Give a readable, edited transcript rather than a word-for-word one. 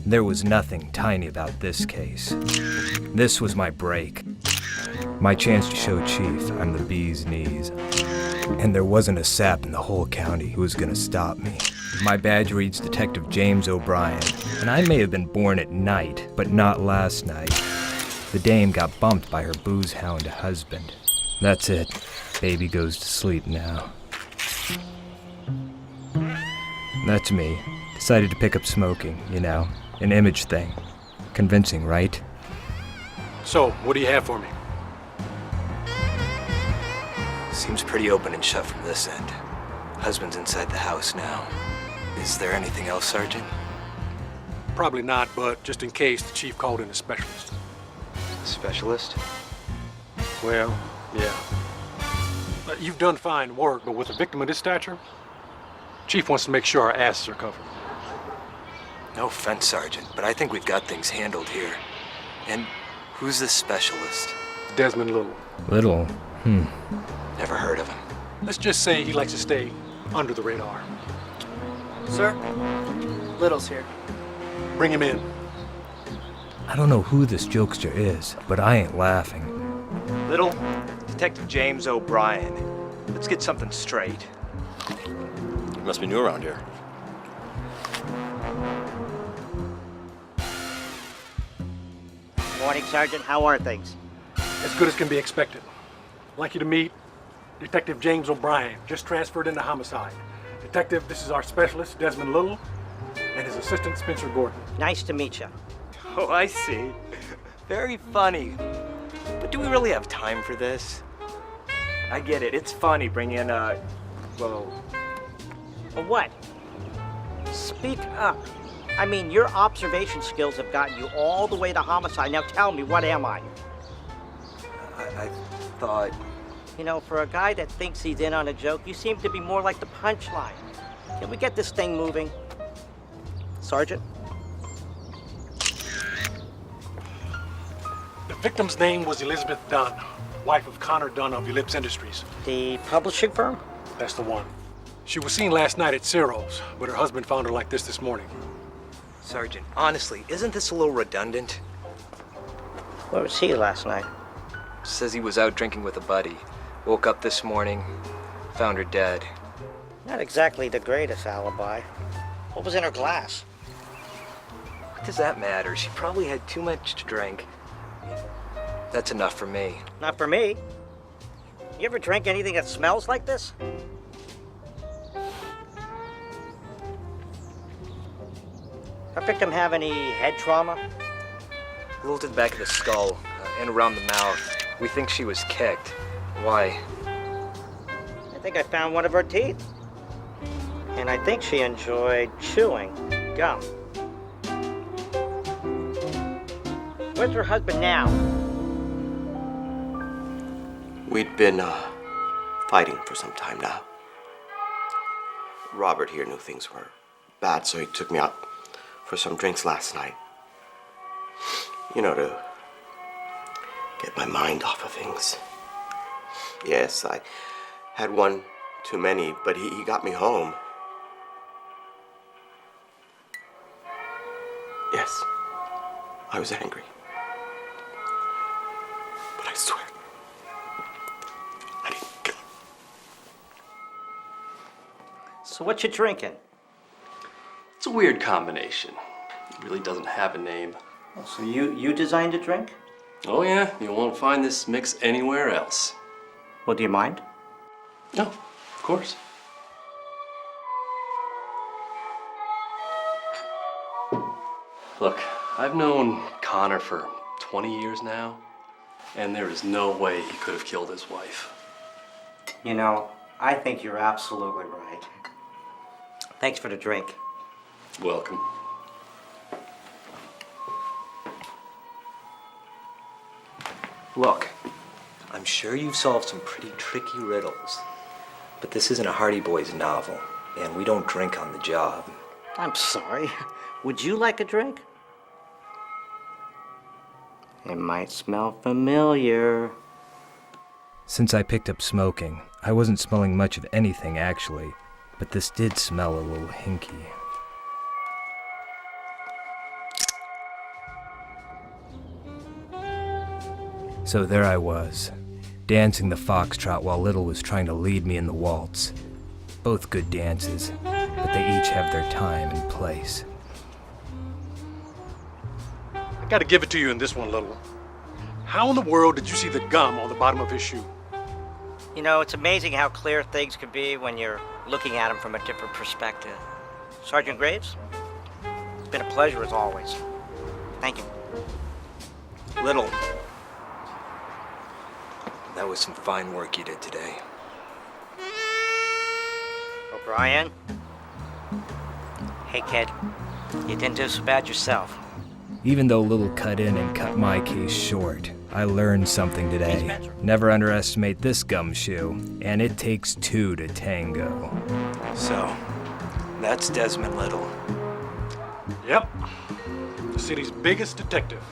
There was nothing tiny about this case. This was my break. My chance to show Chief I'm the bee's knees. And there wasn't a sap in the whole county who was gonna stop me. My badge reads Detective James O'Brien, and I may have been born at night, but not last night. The dame got bumped by her booze-hound husband. That's it. Baby goes to sleep now. That's me. Decided to pick up smoking, you know, an image thing. Convincing, right? So, what do you have for me? Seems pretty open and shut from this end. Husband's inside the house now. Is there anything else, Sergeant? Probably not, but just in case, the chief called in a specialist. Specialist? Well, yeah. You've done fine work, but with a victim of this stature, Chief wants to make sure our asses are covered. No offense, Sergeant, but I think we've got things handled here. And who's this specialist? Desmond Little. Little? Never heard of him. Let's just say he likes to stay under the radar. Sir, Little's here. Bring him in. I don't know who this jokester is, but I ain't laughing. Little, Detective James O'Brien. Let's get something straight. You must be new around here. Morning, Sergeant. How are things? As good as can be expected. I'd like you to meet Detective James O'Brien, just transferred into homicide. Detective, this is our specialist, Desmond Little, and his assistant, Spencer Gordon. Nice to meet you. Oh, I see. Very funny. But do we really have time for this? I get it. It's funny bringing in well... What? Speak up. I mean, your observation skills have gotten you all the way to homicide. Now tell me, what am I? I thought... You know, for a guy that thinks he's in on a joke, you seem to be more like the punchline. Can we get this thing moving? Sergeant? The victim's name was Elizabeth Dunn, wife of Connor Dunn of Ellipse Industries. The publishing firm? That's the one. She was seen last night at Ciro's, but her husband found her like this morning. Sergeant, honestly, isn't this a little redundant? Where was he last night? Says he was out drinking with a buddy. Woke up this morning, found her dead. Not exactly the greatest alibi. What was in her glass? What does that matter? She probably had too much to drink. That's enough for me. Not for me. You ever drink anything that smells like this? Our victim have any head trauma? A little to the back of the skull and around the mouth. We think she was kicked. Why? I think I found one of her teeth. And I think she enjoyed chewing gum. Where's her husband now? We'd been fighting for some time now. Robert here knew things were bad, so he took me out for some drinks last night. You know, to get my mind off of things. Yes, I had one too many, but he got me home. Yes, I was angry. But I swear, I didn't kill him. So what you drinking? It's a weird combination. It really doesn't have a name. Oh, so you designed a drink? Oh yeah, you won't find this mix anywhere else. Well, do you mind? No, of course. Look, I've known Connor for 20 years now, and there is no way he could have killed his wife. You know, I think you're absolutely right. Thanks for the drink. Welcome. Look, I'm sure you've solved some pretty tricky riddles, but this isn't a Hardy Boys novel, and we don't drink on the job. I'm sorry. Would you like a drink? It might smell familiar. Since I picked up smoking, I wasn't smelling much of anything actually, but this did smell a little hinky. So there I was, dancing the foxtrot while Little was trying to lead me in the waltz. Both good dances, but they each have their time and place. I gotta give it to you in this one, Little. How in the world did you see the gum on the bottom of his shoe? You know, it's amazing how clear things can be when you're looking at them from a different perspective. Sergeant Graves, it's been a pleasure as always. Thank you. Little. That was some fine work you did today. O'Brien? Hey, kid. You didn't do so bad yourself. Even though Little cut in and cut my case short, I learned something today. Spencer. Never underestimate this gumshoe, and it takes two to tango. So, that's Desmond Little. Yep. The city's biggest detective.